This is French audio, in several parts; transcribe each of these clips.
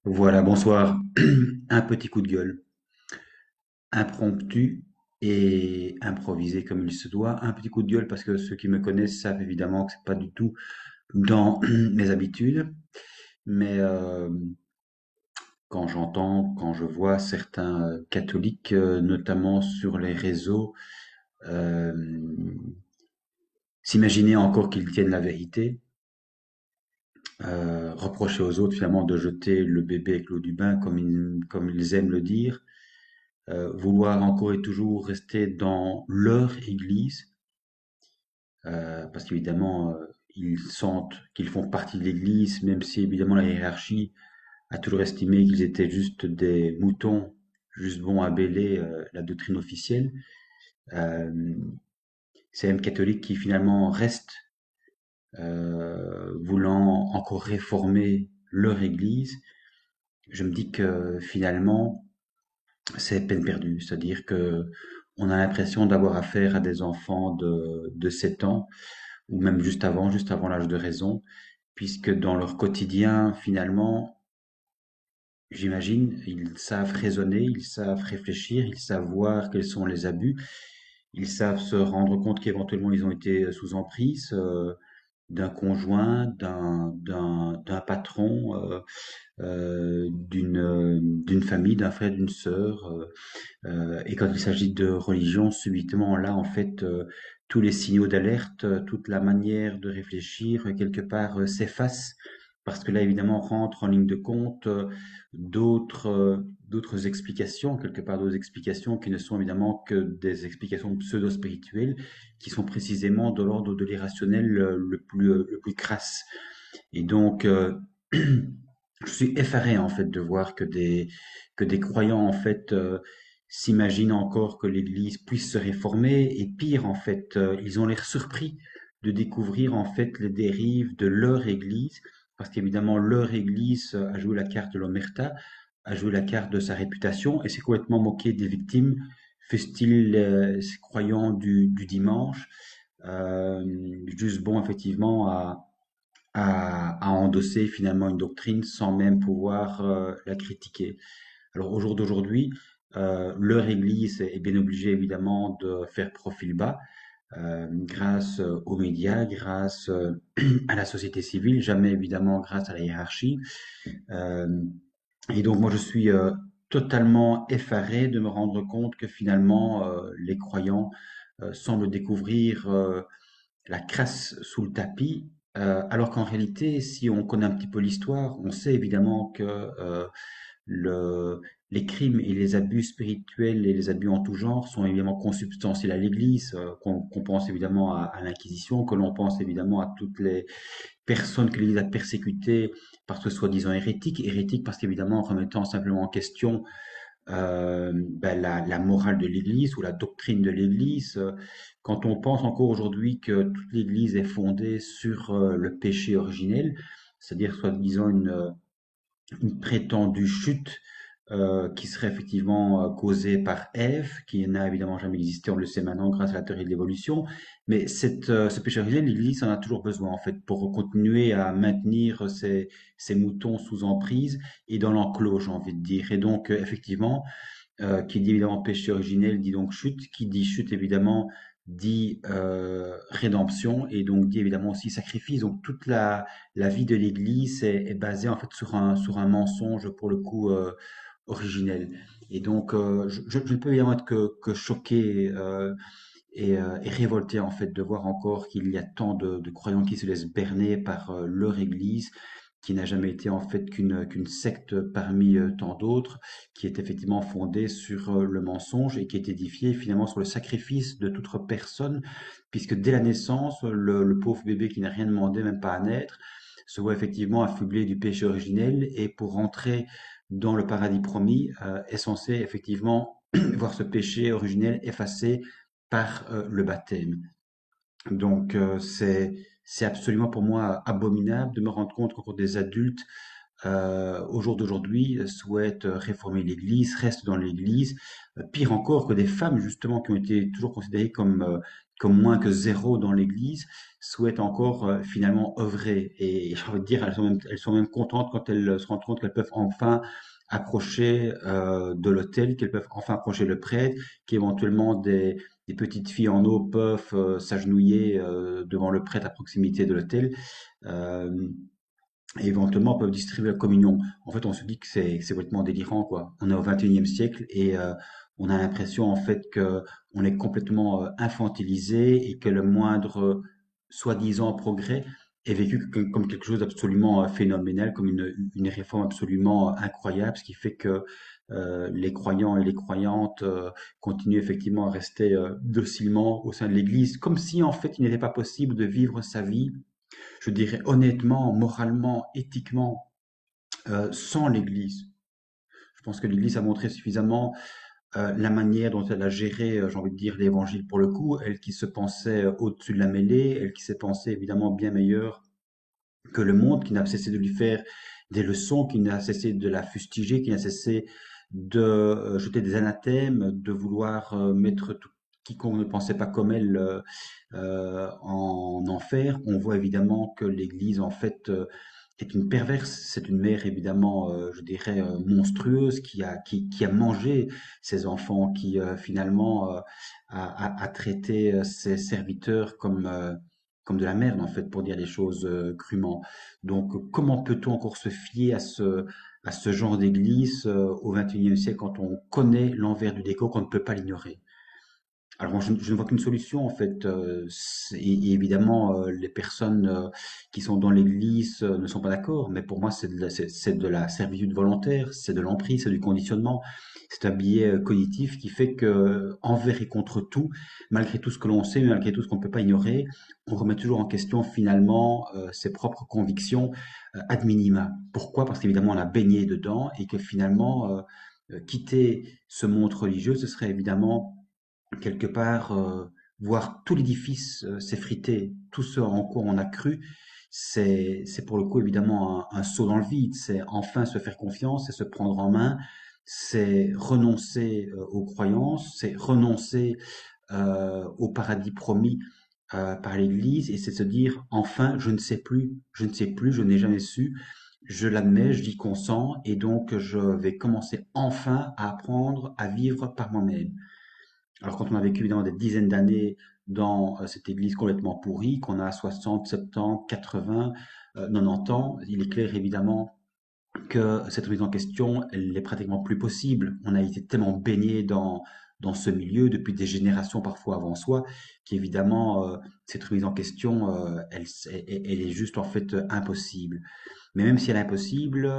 Voilà, bonsoir. Un petit coup de gueule, impromptu et improvisé comme il se doit. Un petit coup de gueule parce que ceux qui me connaissent savent évidemment que c'est pas du tout dans mes habitudes. Mais quand j'entends, quand je vois certains catholiques, notamment sur les réseaux, euh, s'imaginer encore qu'ils tiennent la vérité, reprocher aux autres finalement de jeter le bébé avec l'eau du bain comme ils aiment le dire, vouloir encore et toujours rester dans leur église, parce qu'évidemment, ils sentent qu'ils font partie de l'église, même si évidemment la hiérarchie a toujours estimé qu'ils étaient juste des moutons, juste bons à bêler la doctrine officielle. Euh, c'est même catholique qui finalement restent, voulant encore réformer leur église. Je me dis que finalement, c'est peine perdue. C'est-à-dire que on a l'impression d'avoir affaire à des enfants de 7 ans, ou même juste avant l'âge de raison, puisque dans leur quotidien, finalement, j'imagine, ils savent raisonner, ils savent réfléchir, ils savent voir quels sont les abus, ils savent se rendre compte qu'éventuellement ils ont été sous emprise d'un conjoint, d'un patron, d'une famille, d'un frère, d'une sœur. Et quand il s'agit de religion, subitement, là, en fait, tous les signaux d'alerte, toute la manière de réfléchir, quelque part, s'effacent, parce que là, évidemment, rentrent en ligne de compte d'autres explications, quelque part d'autres explications qui ne sont évidemment que des explications pseudo-spirituelles, qui sont précisément de l'ordre de l'irrationnel le plus crasse. Et donc, je suis effaré en fait de voir que des croyants en fait s'imaginent encore que l'Église puisse se réformer et pire en fait, ils ont l'air surpris de découvrir en fait les dérives de leur Église parce qu'évidemment leur Église a joué la carte de l'omerta, a joué la carte de sa réputation et s'est complètement moqué des victimes, fut-il ces croyants du dimanche, juste bon effectivement à endosser finalement une doctrine sans même pouvoir la critiquer. Alors au jour d'aujourd'hui, leur Église est bien obligée évidemment de faire profil bas grâce aux médias, grâce à la société civile, jamais évidemment grâce à la hiérarchie. Euh, et donc moi je suis totalement effaré de me rendre compte que finalement les croyants semblent découvrir la crasse sous le tapis, alors qu'en réalité, si on connaît un petit peu l'histoire, on sait évidemment que le, les crimes et les abus spirituels et les abus en tout genre sont évidemment consubstantiels à l'Église, qu'on pense évidemment à l'Inquisition, que l'on pense évidemment à toutes les personnes que l'Église a persécutées parce que soi-disant hérétiques, hérétiques parce qu'évidemment en remettant simplement en question ben, la morale de l'Église ou la doctrine de l'Église. Quand on pense encore aujourd'hui que toute l'Église est fondée sur le péché originel, c'est-à-dire soi-disant une prétendue chute qui serait effectivement causée par Ève, qui n'a évidemment jamais existé, on le sait maintenant grâce à la théorie de l'évolution, mais ce péché originel, l'Église en a toujours besoin en fait pour continuer à maintenir ses moutons sous emprise et dans l'enclos, j'ai envie de dire. Et donc effectivement, qui dit évidemment péché originel dit donc chute, qui dit chute évidemment dit rédemption et donc dit évidemment aussi sacrifice. Donc toute la vie de l'Église est basée en fait sur un mensonge pour le coup originel. Et donc je ne peux évidemment être que choqué et révolté en fait de voir encore qu'il y a tant de croyants qui se laissent berner par leur Église qui n'a jamais été en fait qu'une secte parmi tant d'autres, qui est effectivement fondée sur le mensonge et qui est édifiée finalement sur le sacrifice de toute personne, puisque dès la naissance, le pauvre bébé qui n'a rien demandé, même pas à naître, se voit effectivement affublé du péché originel et pour rentrer dans le paradis promis, est censé effectivement voir ce péché originel effacé par le baptême. Donc c'est absolument pour moi abominable de me rendre compte qu'encore des adultes au jour d'aujourd'hui, souhaitent réformer l'Église, restent dans l'Église. Pire encore, que des femmes, justement, qui ont été toujours considérées comme moins que zéro dans l'Église, souhaitent encore finalement œuvrer. Et j'ai envie de dire, elles sont même contentes quand elles se rendent compte qu'elles peuvent enfin approcher de l'autel, qu'elles peuvent enfin approcher le prêtre, qu'éventuellement des petites filles en eau peuvent s'agenouiller devant le prêtre à proximité de l'autel. Euh, et éventuellement peuvent distribuer la communion. En fait, on se dit que c'est complètement délirant, quoi. On est au 21e siècle et on a l'impression en fait que on est complètement infantilisé et que le moindre soi-disant progrès est vécu comme quelque chose d'absolument phénoménal, comme une réforme absolument incroyable, ce qui fait que les croyants et les croyantes continuent effectivement à rester docilement au sein de l'Église, comme si en fait il n'était pas possible de vivre sa vie, je dirais honnêtement, moralement, éthiquement, sans l'Église. Je pense que l'Église a montré suffisamment la manière dont elle a géré, j'ai envie de dire, l'Évangile pour le coup, elle qui se pensait au-dessus de la mêlée, elle qui s'est pensée évidemment bien meilleure que le monde, qui n'a cessé de lui faire des leçons, qui n'a cessé de la fustiger, qui n'a cessé de jeter des anathèmes, de vouloir mettre tout, quiconque ne pensait pas comme elle en enfer. On voit évidemment que l'Église, en fait, est une perverse, c'est une mère évidemment, je dirais, monstrueuse qui a mangé ses enfants, qui finalement a traité ses serviteurs comme de la merde en fait, pour dire les choses crûment. Donc comment peut-on encore se fier à ce genre d'église au XXIe siècle quand on connaît l'envers du décor, qu'on ne peut pas l'ignorer? Alors, je ne vois qu'une solution, en fait. Et évidemment, les personnes qui sont dans l'Église ne sont pas d'accord, mais pour moi, c'est de la servitude volontaire, c'est de l'emprise, c'est du conditionnement. C'est un biais cognitif qui fait que, envers et contre tout, malgré tout ce que l'on sait, malgré tout ce qu'on ne peut pas ignorer, on remet toujours en question finalement ses propres convictions ad minima. Pourquoi? Parce qu'évidemment, on a baigné dedans et que finalement, quitter ce monde religieux, ce serait évidemment quelque part, voir tout l'édifice s'effriter, tout ce en quoi on a cru, c'est pour le coup évidemment un saut dans le vide, c'est enfin se faire confiance, c'est se prendre en main, c'est renoncer aux croyances, c'est renoncer au paradis promis par l'Église, et c'est se dire enfin je ne sais plus, je ne sais plus, je n'ai jamais su, je l'admets, j'y consens, et donc je vais commencer enfin à apprendre à vivre par moi-même. Alors quand on a vécu évidemment des dizaines d'années dans cette église complètement pourrie, qu'on a 60, 70, 80, 90 ans, il est clair évidemment que cette remise en question, elle est pratiquement plus possible. On a été tellement baigné dans ce milieu depuis des générations parfois avant soi, qu'évidemment, cette remise en question, elle est juste en fait impossible. Mais même si elle est impossible,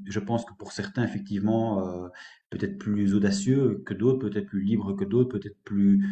je pense que pour certains, effectivement, peut-être plus audacieux que d'autres, peut-être plus libres que d'autres, peut-être plus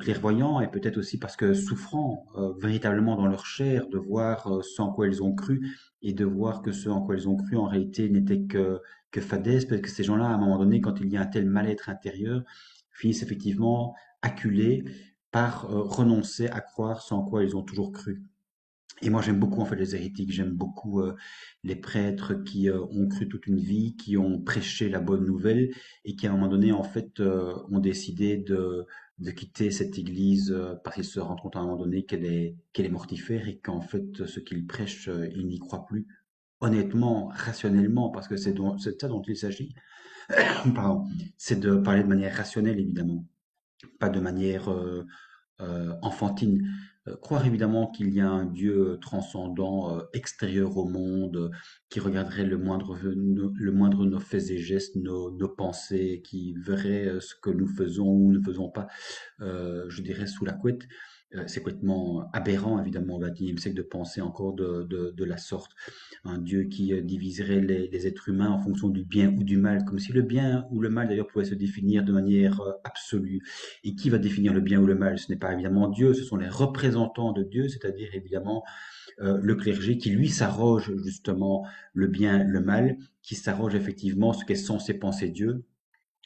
clairvoyants, et peut-être aussi parce que souffrant véritablement dans leur chair de voir ce en quoi ils ont cru, et de voir que ce en quoi ils ont cru en réalité n'était que fadesse, parce que ces gens-là, à un moment donné, quand il y a un tel mal-être intérieur, finissent effectivement acculés par renoncer à croire ce en quoi ils ont toujours cru. Et moi, j'aime beaucoup en fait les hérétiques, j'aime beaucoup les prêtres qui ont cru toute une vie, qui ont prêché la bonne nouvelle et qui à un moment donné en fait ont décidé de quitter cette église parce qu'ils se rendent compte à un moment donné qu'elle est mortifère et qu'en fait ce qu'ils prêchent, ils n'y croient plus. Honnêtement, rationnellement, parce que c'est de ça dont il s'agit, pardon, c'est de parler de manière rationnelle évidemment, pas de manière enfantine. Croire évidemment qu'il y a un Dieu transcendant, extérieur au monde, qui regarderait le moindre de nos faits et gestes, nos pensées, qui verrait ce que nous faisons ou ne faisons pas, je dirais, sous la couette. C'est complètement aberrant, évidemment, au XXIe siècle, de penser encore de la sorte. Un Dieu qui diviserait les êtres humains en fonction du bien ou du mal, comme si le bien ou le mal, d'ailleurs, pouvait se définir de manière absolue. Et qui va définir le bien ou le mal? Ce n'est pas évidemment Dieu, ce sont les représentants de Dieu, c'est-à-dire évidemment le clergé qui lui s'arroge justement le bien, le mal, qui s'arroge effectivement ce qu'est censé penser Dieu,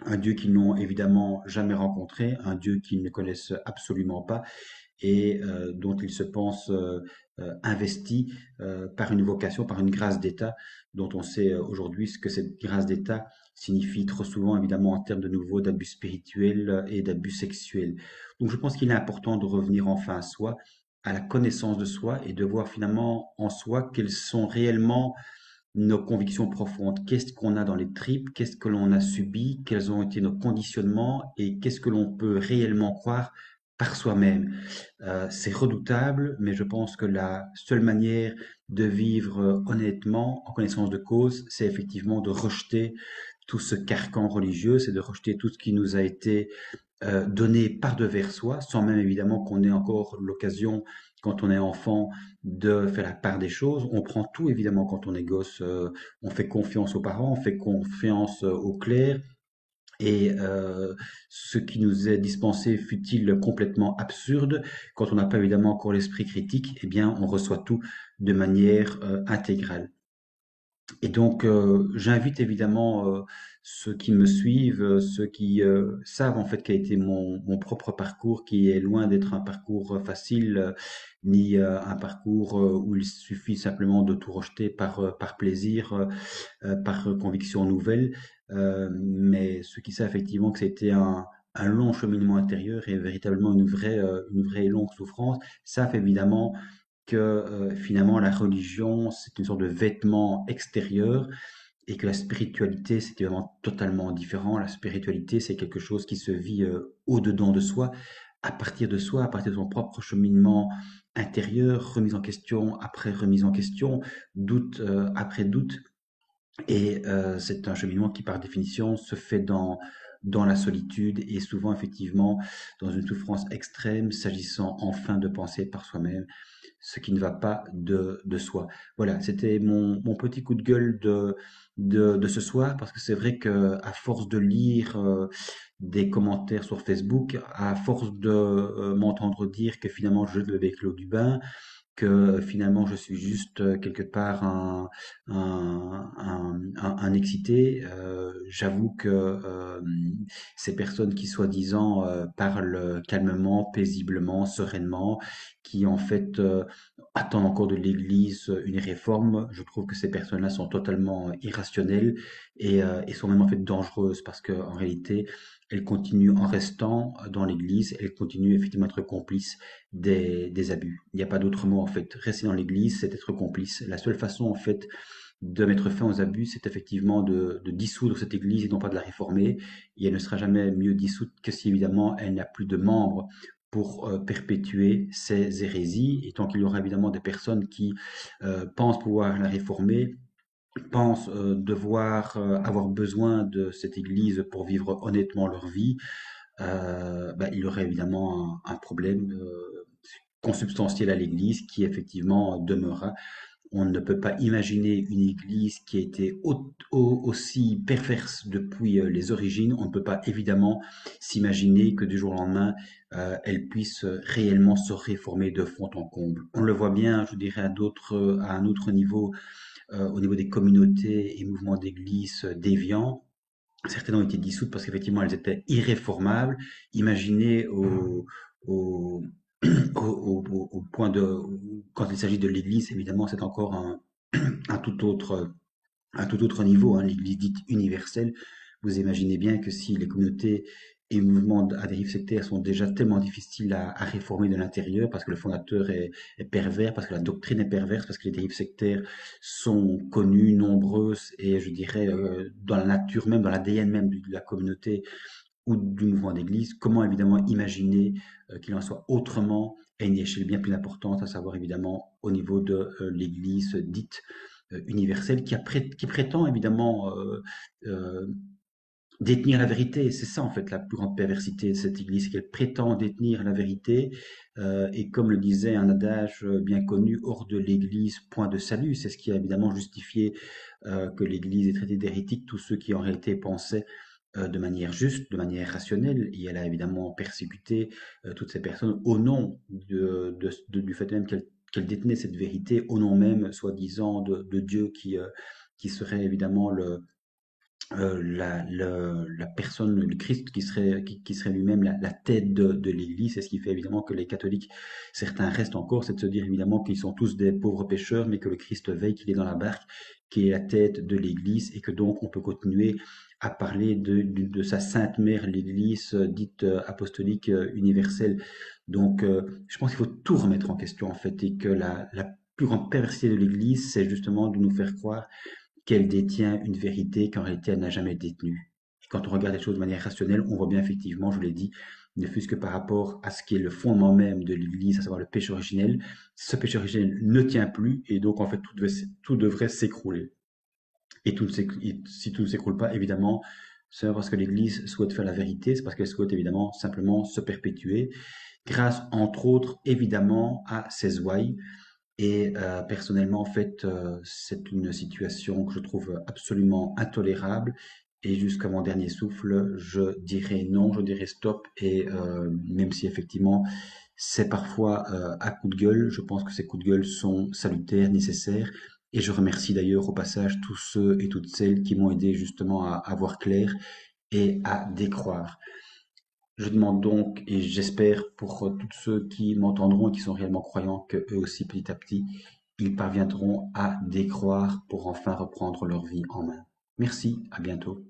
un Dieu qu'ils n'ont évidemment jamais rencontré, un Dieu qu'ils ne connaissent absolument pas, et dont ils se pensent investis par une vocation, par une grâce d'État, dont on sait aujourd'hui ce que cette grâce d'État signifie trop souvent, évidemment, en termes de nouveau d'abus spirituels et d'abus sexuels. Donc je pense qu'il est important de revenir enfin à soi, à la connaissance de soi et de voir finalement en soi quelles sont réellement nos convictions profondes. Qu'est-ce qu'on a dans les tripes? Qu'est-ce que l'on a subi? Quels ont été nos conditionnements? Et qu'est-ce que l'on peut réellement croire par soi-même? C'est redoutable, mais je pense que la seule manière de vivre honnêtement, en connaissance de cause, c'est effectivement de rejeter tout ce carcan religieux, c'est de rejeter tout ce qui nous a été donné par devers soi, sans même évidemment qu'on ait encore l'occasion, quand on est enfant, de faire la part des choses. On prend tout évidemment quand on est gosse. On fait confiance aux parents, on fait confiance au clerc. Et ce qui nous est dispensé, fut-il complètement absurde, quand on n'a pas évidemment encore l'esprit critique, eh bien, on reçoit tout de manière intégrale. Et donc, j'invite évidemment ceux qui me suivent, ceux qui savent en fait quel a été mon propre parcours, qui est loin d'être un parcours facile, ni un parcours où il suffit simplement de tout rejeter par plaisir, par conviction nouvelle, mais ceux qui savent effectivement que c'était un long cheminement intérieur et véritablement une vraie et longue souffrance, savent évidemment que finalement la religion, c'est une sorte de vêtement extérieur et que la spiritualité, c'est vraiment totalement différent. La spiritualité, c'est quelque chose qui se vit au-dedans de soi, à partir de son propre cheminement intérieur, remise en question après remise en question, doute après doute. Et c'est un cheminement qui, par définition, se fait dans la solitude et souvent, effectivement, dans une souffrance extrême, s'agissant enfin de penser par soi-même ce qui ne va pas de soi. Voilà, c'était mon petit coup de gueule de ce soir, parce que c'est vrai que à force de lire des commentaires sur Facebook, à force de m'entendre dire que finalement je jette le bec l'eau du bain, que finalement je suis juste quelque part un excité. J'avoue que ces personnes qui soi-disant parlent calmement, paisiblement, sereinement, qui en fait attendent encore de l'Église une réforme, je trouve que ces personnes-là sont totalement irrationnelles et sont même en fait dangereuses parce qu'en réalité, elles continuent en restant dans l'Église, elles continuent effectivement à être complices des abus. Il n'y a pas d'autre mot en fait. Rester dans l'Église, c'est être complice. La seule façon en fait de mettre fin aux abus, c'est effectivement de dissoudre cette Église et non pas de la réformer. Et elle ne sera jamais mieux dissoute que si évidemment elle n'a plus de membres pour perpétuer ces hérésies. Et tant qu'il y aura évidemment des personnes qui pensent pouvoir la réformer, pensent devoir avoir besoin de cette Église pour vivre honnêtement leur vie, bah, il y aurait évidemment un problème consubstantiel à l'Église qui effectivement demeurera. On ne peut pas imaginer une Église qui a été aussi perverse depuis les origines. On ne peut pas évidemment s'imaginer que du jour au lendemain, elle puisse réellement se réformer de fond en comble. On le voit bien, je dirais, à un autre niveau, au niveau des communautés et mouvements d'église déviants. Certaines ont été dissoutes parce qu'effectivement elles étaient irréformables. Imaginez au, au point de, quand il s'agit de l'Église, évidemment, c'est encore un tout autre, un tout autre niveau, hein, l'Église dite universelle. Vous imaginez bien que si les communautés et mouvements à dérive sectaire sont déjà tellement difficiles à réformer de l'intérieur, parce que le fondateur est pervers, parce que la doctrine est perverse, parce que les dérives sectaires sont connues, nombreuses, et je dirais dans la nature même, dans l'ADN même de la communauté ou du mouvement d'église, comment évidemment imaginer qu'il en soit autrement à une échelle bien plus importante, à savoir évidemment au niveau de l'église dite universelle, qui prétend évidemment euh, détenir la vérité. C'est ça en fait la plus grande perversité de cette église, c'est qu'elle prétend détenir la vérité, et comme le disait un adage bien connu, hors de l'église, point de salut. C'est ce qui a évidemment justifié que l'église ait traité d'hérétique tous ceux qui en réalité pensaient de manière juste, de manière rationnelle, et elle a évidemment persécuté toutes ces personnes au nom du fait même qu'elle détenait cette vérité, au nom même, soi-disant, de Dieu qui serait évidemment la personne, le Christ qui serait lui-même la tête de l'Église. C'est ce qui fait évidemment que les catholiques, certains restent encore, c'est de se dire évidemment qu'ils sont tous des pauvres pécheurs, mais que le Christ veille, qu'il est dans la barque, qui est la tête de l'Église, et que donc on peut continuer à parler de sa sainte mère, l'Église dite apostolique universelle. Donc je pense qu'il faut tout remettre en question en fait, et que la plus grande perversité de l'Église, c'est justement de nous faire croire qu'elle détient une vérité qu'en réalité elle n'a jamais détenue. Et quand on regarde les choses de manière rationnelle, on voit bien effectivement, je l'ai dit, ne fût-ce que par rapport à ce qui est le fondement même de l'Église, à savoir le péché originel, ce péché originel ne tient plus et donc en fait tout devrait s'écrouler. Et si tout ne s'écroule pas, évidemment, c'est parce que l'Église souhaite faire la vérité, c'est parce qu'elle souhaite évidemment simplement se perpétuer, grâce entre autres évidemment à ses ouailles, et personnellement, en fait, c'est une situation que je trouve absolument intolérable. Et jusqu'à mon dernier souffle, je dirais non, je dirais stop. Et même si effectivement, c'est parfois à coup de gueule, je pense que ces coups de gueule sont salutaires, nécessaires. Et je remercie d'ailleurs au passage tous ceux et toutes celles qui m'ont aidé justement à voir clair et à décroire. Je demande donc, et j'espère pour tous ceux qui m'entendront et qui sont réellement croyants, que eux aussi, petit à petit, ils parviendront à décroire pour enfin reprendre leur vie en main. Merci, à bientôt.